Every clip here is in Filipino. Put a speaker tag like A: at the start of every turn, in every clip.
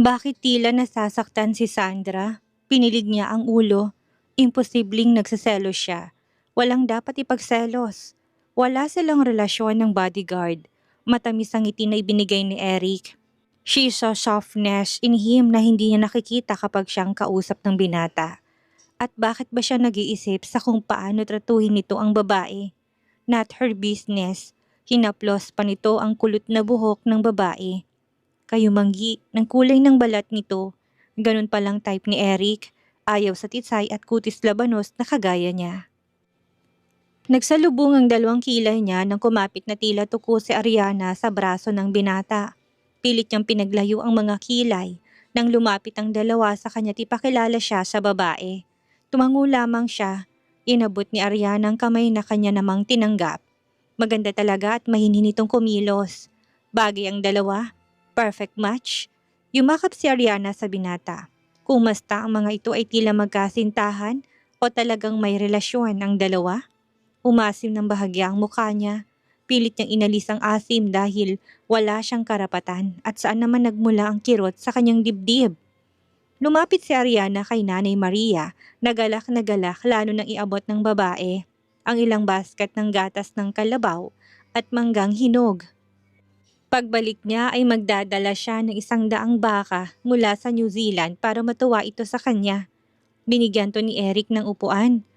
A: Bakit tila nasasaktan si Sandra? Pinilig niya ang ulo. Imposibleng nagseselos siya. Walang dapat ipagselos. Wala silang relasyon ng bodyguard. Matamis ang ngiti na ibinigay ni Eric. She saw softness in him na hindi niya nakikita kapag siyang kausap ng binata. At bakit ba siya nag-iisip sa kung paano tratuhin nito ang babae? Not her business. Hinaplos pa nito ang kulot na buhok ng babae. Kayumanggi ng kulay ng balat nito. Ganun palang type ni Eric. Ayaw sa titsay at kutis labanos na kagaya niya. Nagsalubong ang dalawang kilay niya nang kumapit na tila tuko si Ariana sa braso ng binata. Pilit niyang pinaglayo ang mga kilay nang lumapit ang dalawa sa kanya at ipakilala siya sa babae. Tumango lamang siya. Inabot ni Ariana ang kamay na kanya namang tinanggap. Maganda talaga at mahinhin itong kumilos. Bagay ang dalawa. Perfect match. Yumakap si Ariana sa binata. Kung masta ang mga ito ay tila magkasintahan o talagang may relasyon ang dalawa. Umasim ng bahagya ang mukha niya. Pilit niyang inalis ang asim dahil wala siyang karapatan at saan naman nagmula ang kirot sa kanyang dibdib. Lumapit si Ariana kay Nanay Maria, nagalak lalo nang iabot ng babae ang ilang basket ng gatas ng kalabaw at manggang hinog. Pagbalik niya ay magdadala siya ng 100 baka mula sa New Zealand para matuwa ito sa kanya. Binigyan to ni Eric ng upuan.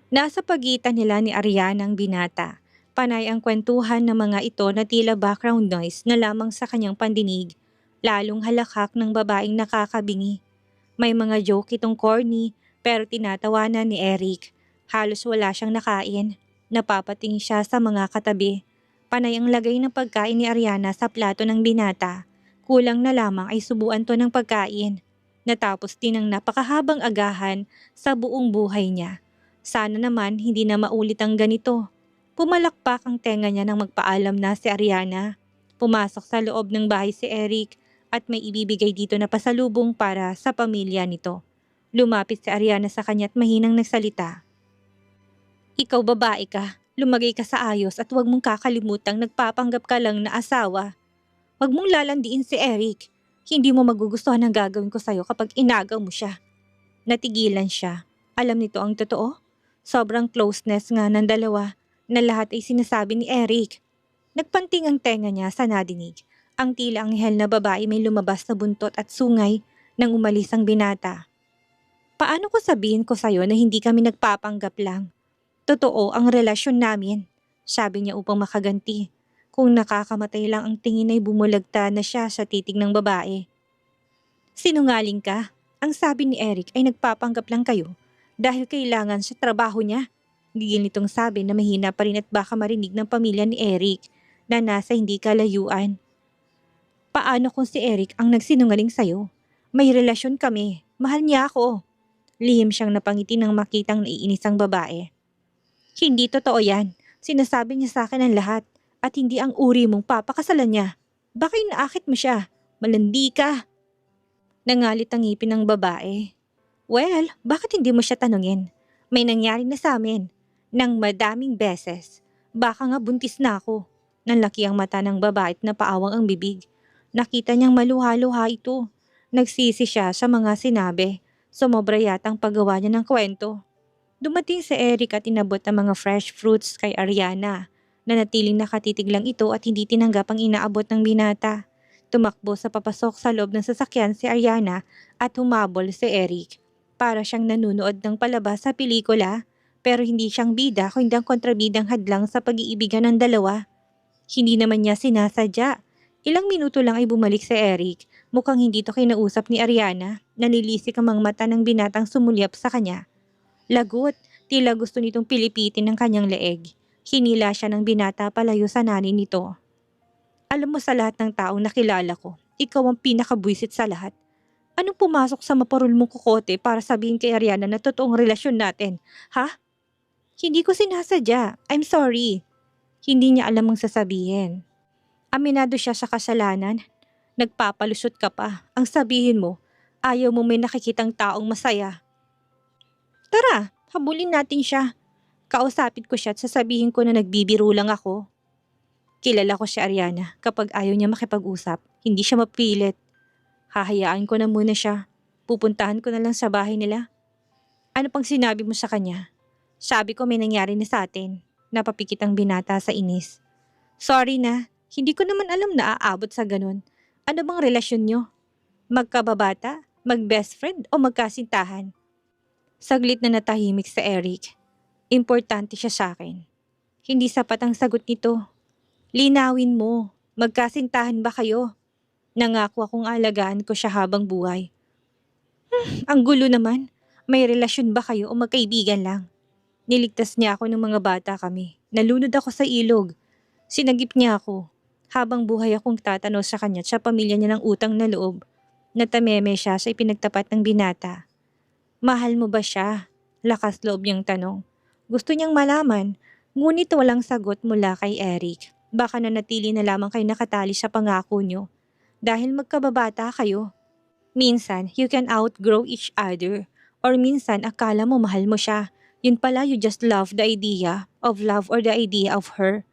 A: Nasa pagitan nila ni Ariana ang binata. Panay ang kwentuhan ng mga ito na tila background noise na lamang sa kanyang pandinig, lalong halakhak ng babaeng nakakabingi. May mga joke itong corny pero tinatawanan ni Eric. Halos wala siyang nakain. Napapating siya sa mga katabi. Panay ang lagay ng pagkain ni Ariana sa plato ng binata. Kulang na lamang ay subuan to ng pagkain. Natapos din ang napakahabang agahan sa buong buhay niya. Sana naman hindi na maulit ang ganito. Pumalakpak ang tenga niya nang magpaalam na si Ariana. Pumasok sa loob ng bahay si Eric at may ibibigay dito na pasalubong para sa pamilya nito. Lumapit si Ariana sa kanya at mahinang nagsalita. Ikaw babae ka, lumagay ka sa ayos at huwag mong kakalimutang nagpapanggap ka lang na asawa. Huwag mong lalandiin si Eric. Hindi mo magugustuhan ang gagawin ko sa'yo kapag inagaw mo siya. Natigilan siya. Alam nito ang totoo? Sobrang closeness nga ng dalawa na lahat ay sinasabi ni Eric. Nagpanting ang tenga niya sa nadinig. Ang tila anghel na babae may lumabas na buntot at sungay nang umalis ang binata. Paano ko sabihin ko sa'yo na hindi kami nagpapanggap lang? Totoo ang relasyon namin, sabi niya upang makaganti. Kung nakakamatay lang ang tingin ay bumulagta na siya sa titig ng babae. Sinungaling ka. Ang sabi ni Eric ay nagpapanggap lang kayo dahil kailangan sa trabaho niya. Gigil nitong sabi na mahina pa rin at baka marinig ng pamilya ni Eric na nasa hindi kalayuan. Paano kung si Eric ang nagsinungaling sa'yo? May relasyon kami. Mahal niya ako. Lihim siyang napangiti nang makitang naiinis ang babae. Hindi totoo yan. Sinasabi niya sa akin ang lahat at hindi ang uri mong papakasalan niya. Baka inaakit mo siya. Malandi ka. Nangalit ang ngipin ng babae. Well, bakit hindi mo siya tanungin? May nangyari na sa amin. Nang madaming beses. Baka nga buntis na ako. Nanlaki ang mata ng babae at napaawang ang bibig. Nakita niyang maluha-luha ito. Nagsisi siya sa mga sinabi. Sumobra yata ang paggawa niya ng kwento. Dumating si Eric at inabot ang mga fresh fruits kay Ariana. Nanatiling nakatitig lang ito at hindi tinanggap ang inaabot ng binata. Tumakbo sa papasok sa loob ng sasakyan si Ariana at humabol si Eric. Para siyang nanunood ng palabas sa pelikula, pero hindi siyang bida kundi ang kontrabidang hadlang sa pag-iibigan ng dalawa. Hindi naman niya sinasadya. Ilang minuto lang ay bumalik si Eric. Mukhang hindi to kinausap ni Ariana. Nanilisik ang mga mata ng binatang sumulyap sa kanya. Lagot, tila gusto nitong pilipitin ng kanyang leeg. Hinila siya ng binata palayo sa nani nito. Alam mo sa lahat ng taong nakilala ko, ikaw ang pinakabwisit sa lahat. Anong pumasok sa maparul mong kukote para sabihin kay Ariana na totoong relasyon natin, ha? Hindi ko sinasadya, I'm sorry. Hindi niya alam ang sasabihin. Aminado siya sa kasalanan. Nagpapalusot ka pa. Ang sabihin mo, ayaw mo may nakikitang taong masaya. Tara, habulin natin siya. Kausapin ko siya at sasabihin ko na nagbibiro lang ako. Kilala ko si Ariana. Kapag ayaw niya makipag-usap, hindi siya mapilit. Hahayaan ko na muna siya. Pupuntahan ko na lang sa bahay nila. Ano pang sinabi mo sa kanya? Sabi ko may nangyari na sa atin. Napapikit ang binata sa inis. Sorry na, hindi ko naman alam na aabot sa ganun. Ano bang relasyon nyo? Magkababata? Mag-best friend o magkasintahan? Saglit na natahimik sa Eric. Importante siya sa akin. Hindi sapat ang sagot nito. Linawin mo, magkasintahan ba kayo? Nangako akong alagaan ko siya habang buhay. Ang gulo naman. May relasyon ba kayo o magkaibigan lang? Niligtas niya ako ng mga bata kami. Nalunod ako sa ilog. Sinagip niya ako. Habang buhay akong tatanaw sa kanya at sa pamilya niya ng utang na loob. Natameme siya sa ipinagtapat ng binata. Mahal mo ba siya? Lakas loob niyang tanong. Gusto niyang malaman, ngunit walang sagot mula kay Eric. Baka nanatili na lamang kayo nakatali sa pangako niyo. Dahil magkababata kayo. Minsan, you can outgrow each other. Or minsan, akala mo mahal mo siya. Yun pala, you just love the idea of love or the idea of her.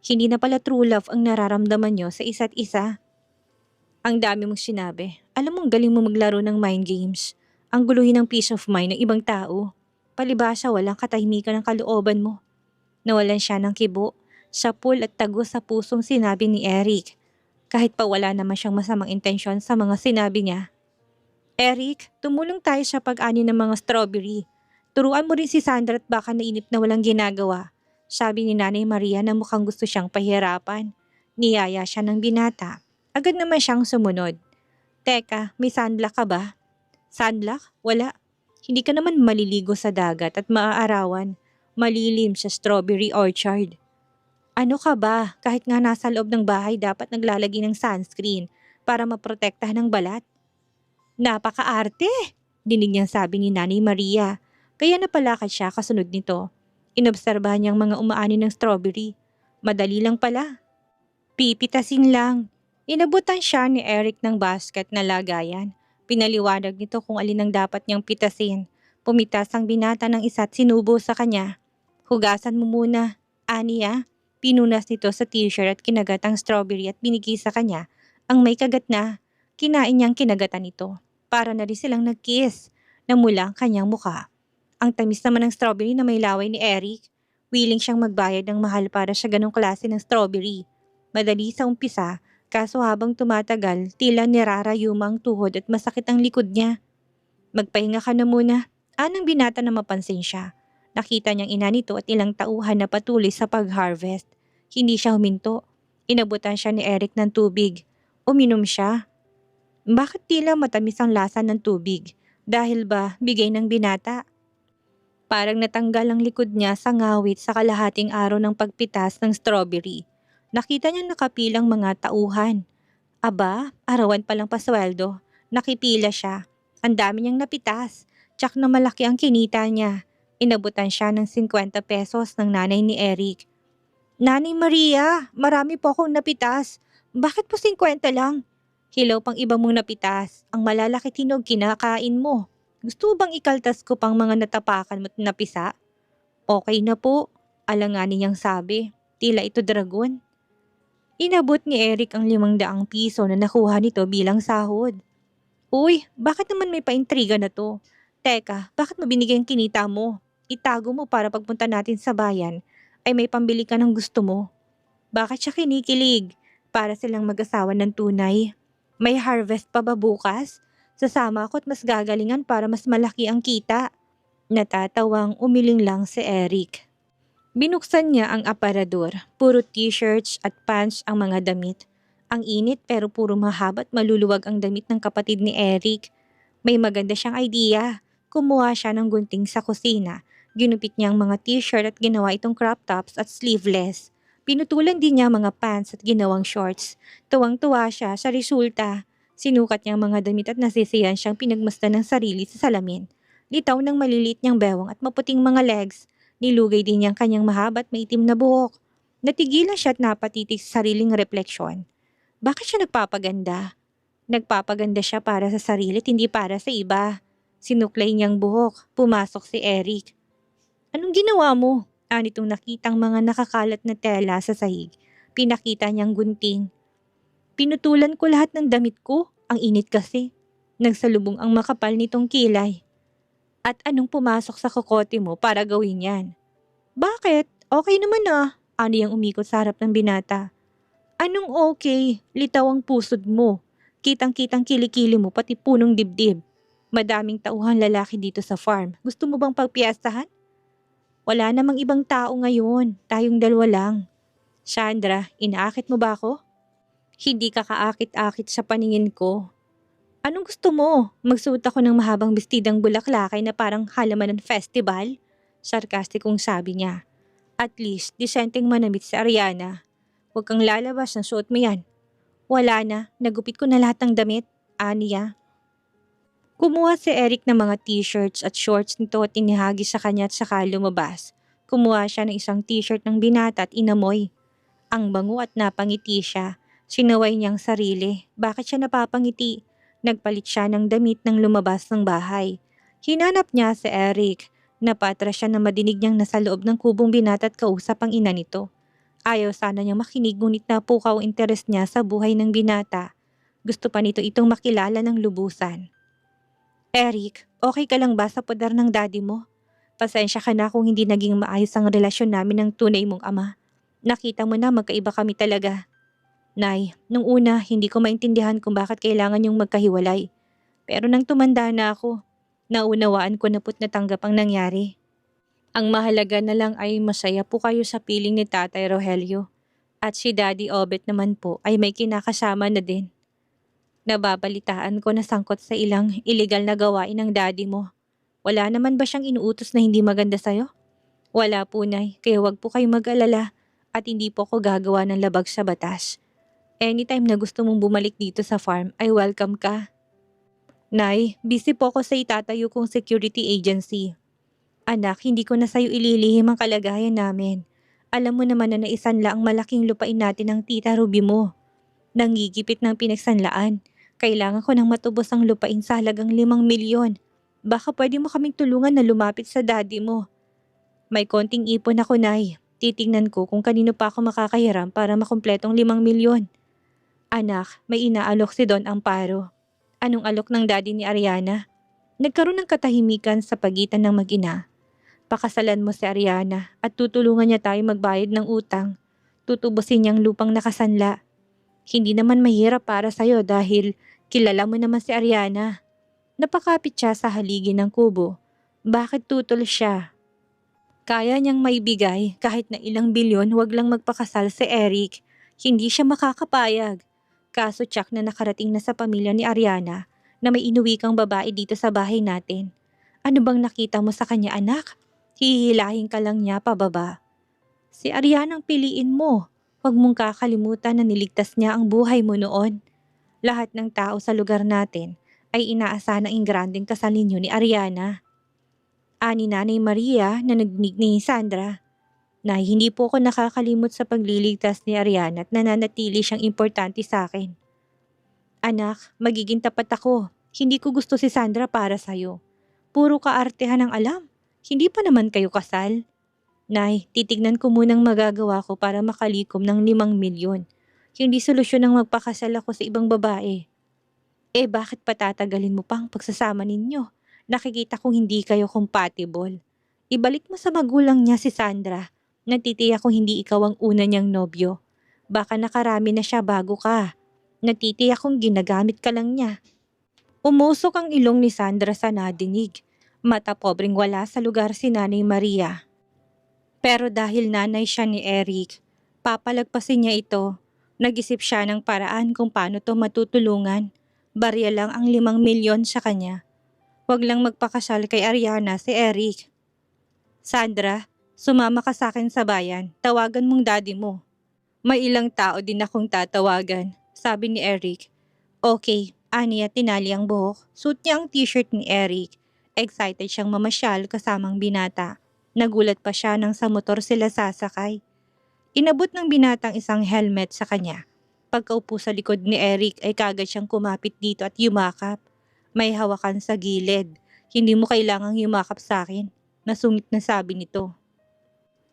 A: Hindi na pala true love ang nararamdaman nyo sa isa't isa. Ang dami mong sinabi. Alam mong galing mo maglaro ng mind games. Ang guluhin ng peace of mind ng ibang tao. Palibasa walang katahimikan ng kalooban mo. Nawalan siya ng kibo, sapul at tagos sa pusong sinabi ni Eric. Kahit pa wala naman siyang masamang intensyon sa mga sinabi niya. Eric, tumulong tayo sa pag-ani ng mga strawberry. Turuan mo rin si Sandra at baka nainip na walang ginagawa. Sabi ni Nanay Maria na mukhang gusto siyang pahirapan. Niyaya siya ng binata. Agad naman siyang sumunod. Teka, may sunblock ka ba? Sunblock? Wala. Hindi ka naman maliligo sa dagat at maaarawan. Malilim sa strawberry orchard. Ano ka ba? Kahit nga nasa loob ng bahay dapat naglalagay ng sunscreen para maprotektahan ng balat. Napaka-arte! Dinig niyang sabi ni Nanay Maria. Kaya napalakad siya kasunod nito. Inobserbahan niyang mga umaani ng strawberry. Madali lang pala. Pipitasin lang. Inabutan siya ni Eric ng basket na lagayan. Pinaliwanag nito kung alin ang dapat niyang pitasin. Pumitas ang binata ng isa at sinubo sa kanya. Hugasan mo muna. Aniya, pinunas nito sa t-shirt at kinagat ang strawberry at binigay sa kanya. Ang may kagat na, kinain niyang kinagatan ito. Para na rin silang nag-kiss na mula ang kanyang muka. Ang tamis naman ng strawberry na may laway ni Eric. Willing siyang magbayad ng mahal para sa ganong klase ng strawberry. Madali sa umpisa, kaso habang tumatagal, tila nirarayuma ang tuhod at masakit ang likod niya. Magpahinga ka na muna. Anang binata na mapansin siya. Nakita niyang ina nito at ilang tauhan na patuloy sa pag-harvest. Hindi siya huminto. Inabutan siya ni Eric ng tubig. Uminom siya. Bakit tila matamis ang lasa ng tubig? Dahil ba bigay ng binata? Parang natanggal ang likod niya sa ngawit sa kalahating araw ng pagpitas ng strawberry. Nakita niya nakapilang mga tauhan. Aba, arawan palang pasweldo. Nakipila siya. Ang dami niyang napitas. Tsak na malaki ang kinita niya. Inabutan siya ng 50 pesos ng nanay ni Eric. Nanay Maria, marami po akong napitas. Bakit po 50 lang? Hilaw pang iba mong napitas. Ang malalaki tinog kinakain mo. Gusto bang ikaltas ko pang mga natapakan mo't napisa? Okay na po, alanganin niyang sabi. Tila ito dragon. Inabot ni Eric ang 500 piso na nakuha nito bilang sahod. Uy, bakit naman may paintriga na to? Teka, bakit mo binigay ang kinita mo? Itago mo para pagpunta natin sa bayan ay may pambili ka ng gusto mo. Bakit siya kinikilig? Para silang mag-asawa ng tunay. May harvest pa ba bukas? Sasama ako at mas gagalingan para mas malaki ang kita. Natatawang umiling lang si Eric. Binuksan niya ang aparador. Puro t-shirts at pants ang mga damit. Ang init pero puro mahaba at maluluwag ang damit ng kapatid ni Eric. May maganda siyang idea. Kumuha siya ng gunting sa kusina. Ginupit niya ang mga t-shirt at ginawa itong crop tops at sleeveless. Pinutulan din niya mga pants at ginawang shorts. Tuwang-tuwa siya sa resulta. Sinukat niya ang mga damit at nasisiyan siyang pinagmasdan ng sarili sa salamin. Litaw ng maliliit niyang bewang at maputing mga legs. Nilugay din niyang kanyang mahaba at maitim na buhok. Natigilan siya at napatitig sa sariling refleksyon. Bakit siya nagpapaganda? Nagpapaganda siya para sa sarili at hindi para sa iba. Sinuklay niyang buhok. Pumasok si Eric. Anong ginawa mo? Anitong nakitang mga nakakalat na tela sa sahig. Pinakita niyang gunting. Pinutulan ko lahat ng damit ko. Ang init kasi. Nagsalubong ang makapal nitong kilay. At anong pumasok sa kokote mo para gawin yan? Bakit? Okay naman ah. Ano yung umikot sa harap ng binata? Anong okay? Litaw ang pusod mo. Kitang-kitang kilikili mo pati punong dibdib. Madaming tauhan lalaki dito sa farm. Gusto mo bang pagpiyastahan? Wala namang ibang tao ngayon. Tayong dalawa lang. Sandra, inaakit mo ba ako? Hindi ka kaakit-akit sa paningin ko. Anong gusto mo? Magsuot ako ng mahabang bestidang bulaklakay na parang halaman ng festival? Sarkastikong sabi niya. At least, disenteng manamit si Ariana. Huwag kang lalabas ng suot mo yan. Wala na, nagupit ko na lahat ng damit. Aniya. Kumuha si Eric ng mga t-shirts at shorts nito at inihagi sa kanya at saka lumabas. Kumuha siya ng isang t-shirt ng binata at inamoy. Ang bango at napangiti siya. Sinaway niyang sarili. Bakit siya napapangiti? Nagpalit siya ng damit nang lumabas ng bahay. Hinanap niya si Eric. Napatras siya na madinig niyang nasa loob ng kubong binata at kausap ang ina nito. Ayaw sana niyang makinig ngunit napukaw ang interes niya sa buhay ng binata. Gusto pa nito itong makilala ng lubusan. Eric, okay ka lang ba sa poder ng daddy mo? Pasensya ka na kung hindi naging maayos ang relasyon namin ng tunay mong ama. Nakita mo na magkaiba kami talaga. Nay, nung una hindi ko maintindihan kung bakit kailangan yung magkahiwalay. Pero nang tumanda na ako, naunawaan ko na natanggap ang nangyari. Ang mahalaga na lang ay masaya po kayo sa piling ni Tatay Rogelio. At si Daddy Obet naman po ay may kinakasama na din. Nababalitaan ko na sangkot sa ilang illegal na gawain ng daddy mo. Wala naman ba siyang inuutos na hindi maganda sa'yo? Wala po, Nay, kaya wag po kayo mag-alala at hindi po ako gagawa ng labag sa batas. Anytime na gusto mong bumalik dito sa farm ay welcome ka. Nay, busy po ako sa itatayo kong security agency. Anak, hindi ko na sa'yo ililihim ang kalagayan namin. Alam mo naman na naisanla ang malaking lupain natin ng tita Ruby mo. Nangigipit ng pinagsanlaan. Kailangan ko nang matubos ang lupain sa halagang 5 milyon. Baka pwede mo kaming tulungan na lumapit sa daddy mo. May konting ipon ako, Nay. Titingnan ko kung kanino pa ako makakahiram para makumpletong 5 milyon. Anak, may inaalok si Don Amparo. Anong alok ng daddy ni Ariana? Nagkaroon ng katahimikan sa pagitan ng mag-ina. Pakasalan mo si Ariana at tutulungan niya tayo magbayad ng utang. Tutubusin niyang lupang nakasanla. Hindi naman mahirap para sa'yo dahil kilala mo naman si Ariana. Napakapit siya sa haligi ng kubo. Bakit tutol siya? Kaya niyang maibigay kahit na ilang bilyon, wag lang magpakasal si Eric. Hindi siya makakapayag. Kaso tsak na nakarating na sa pamilya ni Ariana na may inuwi kang babae dito sa bahay natin. Ano bang nakita mo sa kanya, anak? Hihilahin ka lang niya pababa. Si Ariana ang piliin mo. Huwag mong kakalimutan na niligtas niya ang buhay mo noon. Lahat ng tao sa lugar natin ay inaasahan ng ingranding kasal ninyo ni Ariana. Ani Nanay Maria na nagdinig ni Sandra. Na hindi po ako nakakalimot sa pagliligtas ni Ariana at nananatili siyang importante sa akin. Anak, magiging tapat ako. Hindi ko gusto si Sandra para sa'yo. Puro kaartehan ang alam. Hindi pa naman kayo kasal. Nay, titignan ko munang magagawa ko para makalikom ng 5 milyon. Hindi solusyon ang magpakasal ako sa ibang babae. Eh bakit patatagalin mo pang pagsasama ninyo? Nakikita kong hindi kayo compatible. Ibalik mo sa magulang niya si Sandra. Natitiyak kong hindi ikaw ang una niyang nobyo. Baka nakarami na siya bago ka. Natitiyak kong ginagamit ka lang niya. Umusok ang ilong ni Sandra sa nadinig. Mata pobreng wala sa lugar si Nanay Maria. Pero dahil nanay siya ni Eric, papalagpasin niya ito. Nag-isip siya ng paraan kung paano to matutulungan. Barya lang ang 5 milyon sa kanya. Huwag lang magpakasal kay Ariana si Eric. Sandra, sumama ka sa akin sa bayan. Tawagan mong daddy mo. May ilang tao din akong tatawagan, sabi ni Eric. Okay, aniya tinali ang buhok. Suot niya ang t-shirt ni Eric. Excited siyang mamasyal kasamang binata. Nagulat pa siya nang sa motor sila sasakay. Inabot ng binatang isang helmet sa kanya. Pagkaupo sa likod ni Eric ay kagad siyang kumapit dito at yumakap. May hawakan sa gilid. Hindi mo kailangang yumakap sa akin. Nasungit na sabi nito.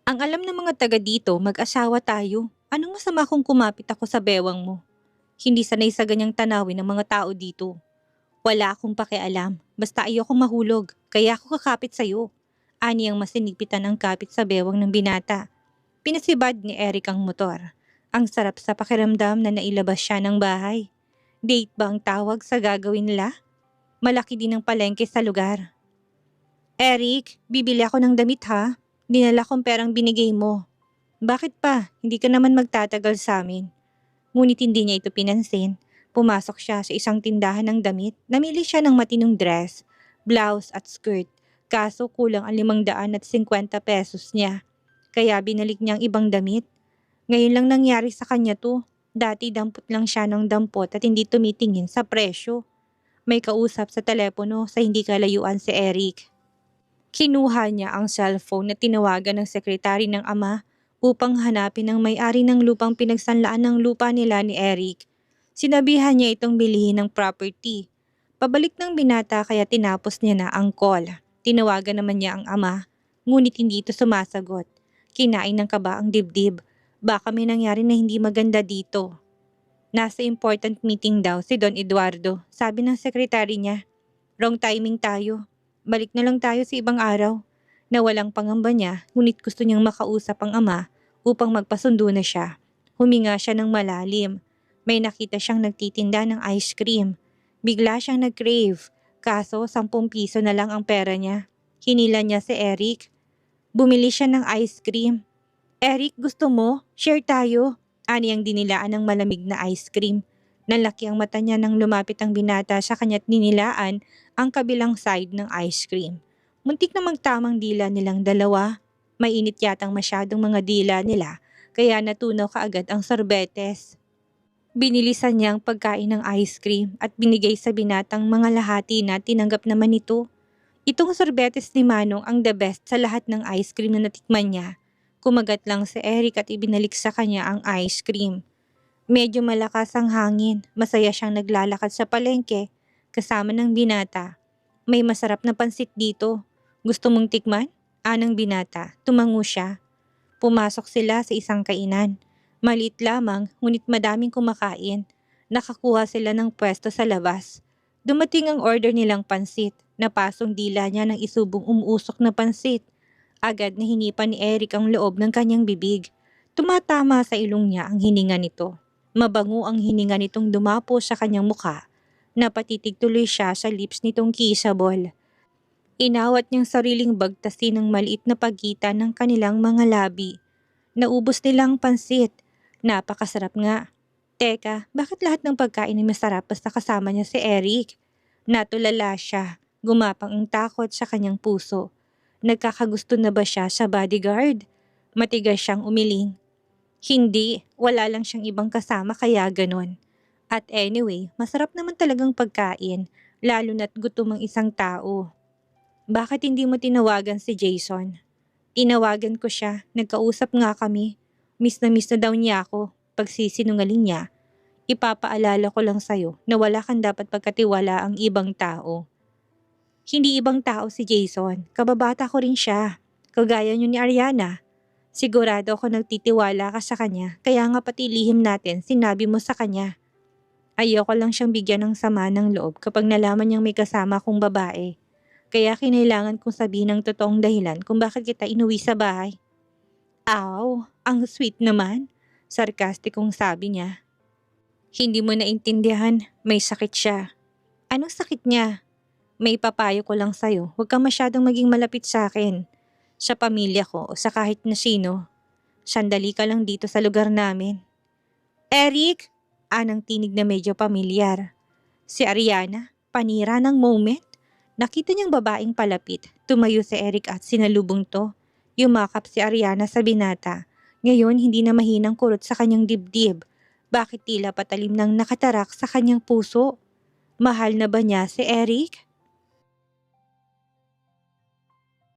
A: Ang alam ng mga taga dito, mag-asawa tayo. Anong masama kung kumapit ako sa bewang mo? Hindi sanay sa ganyang tanawin ng mga tao dito. Wala akong pakialam, basta ayokong mahulog, kaya ako kakapit sa'yo. Ani ang masinipitan ang kapit sa bewang ng binata. Pinasibad ni Eric ang motor. Ang sarap sa pakiramdam na nailabas siya ng bahay. Date ba ang tawag sa gagawin nila? Malaki din ang palengke sa lugar. Eric, bibili ako ng damit ha. Dinala kong perang binigay mo. Bakit pa? Hindi ka naman magtatagal sa amin. Ngunit hindi niya ito pinansin. Pumasok siya sa isang tindahan ng damit. Namili siya ng matinong dress, blouse at skirt. Kaso kulang ang 550 pesos niya. Kaya binalik niya ang ibang damit. Ngayon lang nangyari sa kanya to. Dati dampot lang siya ng dampot at hindi tumitingin sa presyo. May kausap sa telepono sa hindi kalayuan si Eric. Kinuha niya ang cellphone na tinawagan ng sekretary ng ama upang hanapin ang may-ari ng lupang pinagsanlaan ng lupa nila ni Eric. Sinabihan niya itong bilihin ng property. Pabalik ng binata kaya tinapos niya na ang call. Tinawagan naman niya ang ama, ngunit hindi ito sumasagot. Kinain ng kaba ang dibdib. Baka may nangyari na hindi maganda dito. Nasa important meeting daw si Don Eduardo, sabi ng sekretary niya. Wrong timing tayo. Balik na lang tayo sa ibang araw. Na walang pangamba niya, ngunit gusto niyang makausap ang ama upang magpasundo na siya. Huminga siya ng malalim. May nakita siyang nagtitinda ng ice cream. Bigla siyang nag-crave, kaso 10 piso na lang ang pera niya. Hinila niya si Eric. Bumili siya ng ice cream. Eric, gusto mo? Share tayo. Ani ang dinilaan ng malamig na ice cream. Nalaki ang mata niya nang lumapit ang binata sa kanya't dinilaan ang kabilang side ng ice cream. Muntik na magtamang dila nilang dalawa. Mainit yatang masyadong mga dila nila, kaya natunaw kaagad ang sorbetes. Binilisan niya ang pagkain ng ice cream at binigay sa binatang mga lahati na tinanggap naman ito. Itong sorbetes ni Manong ang the best sa lahat ng ice cream na natikman niya. Kumagat lang si Eric at ibinalik sa kanya ang ice cream. Medyo malakas ang hangin, masaya siyang naglalakad sa palengke, kasama ng binata. May masarap na pansit dito. Gusto mong tikman? Anang binata, tumango siya. Pumasok sila sa isang kainan. Maliit lamang, ngunit madaming kumakain. Nakakuha sila ng pwesto sa labas. Dumating ang order nilang pansit. Napasong dila niya ng isubong umuusok na pansit. Agad na hinipan ni Eric ang loob ng kanyang bibig. Tumatama sa ilong niya ang hininga nito. Mabango ang hininga nitong dumapo sa kanyang mukha. Napatitig tuloy siya sa lips nitong kissable. Inawat niyang sariling bagtasin ng maliit na pagitan ng kanilang mga labi. Naubos nilang pansit. Napakasarap nga. Teka, bakit lahat ng pagkain ay masarap basta kasama niya si Eric? Natulala siya. Gumapang ang takot sa kanyang puso. Nagkakagusto na ba siya sa bodyguard? Matigas siyang umiling. Hindi, wala lang siyang ibang kasama kaya ganon. At anyway, masarap naman talagang pagkain, lalo na't gutom ang isang tao. Bakit hindi mo tinawagan si Jason? Tinawagan ko siya, nagkausap nga kami. Miss na daw niya ako. Pagsisinungaling niya, ipapaalala ko lang sa'yo na wala kang dapat pagkatiwala ang ibang tao. Hindi ibang tao si Jason, kababata ko rin siya. Kagaya niyo ni Ariana. Sigurado ako nagtitiwala ka sa kanya, kaya nga pati lihim natin sinabi mo sa kanya. Ayoko lang siyang bigyan ng sama ng loob kapag nalaman niyang may kasama kong babae. Kaya kinailangan kong sabihin ang totoong dahilan kung bakit kita inuwi sa bahay. Aw, ang sweet naman, sarkastikong sabi niya. Hindi mo naintindihan, may sakit siya. Anong sakit niya? May papayo ko lang sa'yo, huwag kang masyadong maging malapit sa akin. Sa pamilya ko o sa kahit na sino. Sandali ka lang dito sa lugar namin. Eric! Anang tinig na medyo pamilyar. Si Ariana, panira ng moment. Nakita niyang babaeng palapit, tumayo si Eric at sinalubong to. Yumakap si Ariana sa binata. Ngayon hindi na mahinang kurot sa kanyang dibdib. Bakit tila patalim nang nakatarak sa kanyang puso? Mahal na ba niya si Eric?